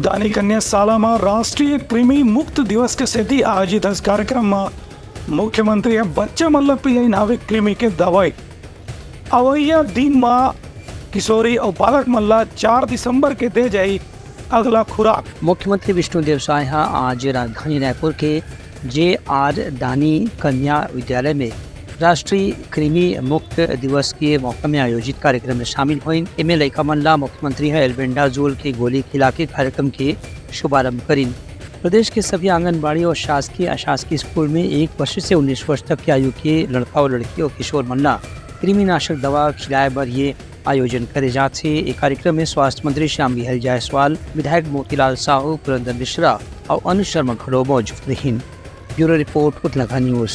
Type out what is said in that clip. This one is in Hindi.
દાની કન્યા શાળામાં રાષ્ટ્રીય કૃમિ મુક્ત દિવસ के सेठी आयोजित इस कार्यक्रम में मुख्यमंत्री बच्चा मल्ल पियाई नाविक कृमि के दवाई अवैया दिन में किशोरी और बालक मल्ला 4 दिसंबर के दे जाई अगला खुराक। मुख्यमंत्री विष्णुदेव साय आज राजधानी रायपुर के जे.आर. दानी कन्या विद्यालय में राष्ट्रीय कृमि मुक्त दिवस के मौके में आयोजित कार्यक्रम में शामिल हुई। इनमें लइका मल्ला मुख्यमंत्री एल्बेंडाजोल की गोली खिला के कार्यक्रम के शुभारंभ करी। प्रदेश के सभी आंगनबाड़ी और शासकीय अशासकीय स्कूल में 1 वर्ष से 19 वर्ष तक की आयु के लड़का और लड़की और किशोर मल्ला कृमिनाशक दवा खिलाए पर ये आयोजन करे जाते। एक कार्यक्रम में स्वास्थ्य मंत्री श्याम बिहारी जायसवाल, विधायक मोतीलाल साहू, पुरंदर मिश्रा और अनु शर्मा घड़ो मौजूद रही। Bureau report Uttarakhand news.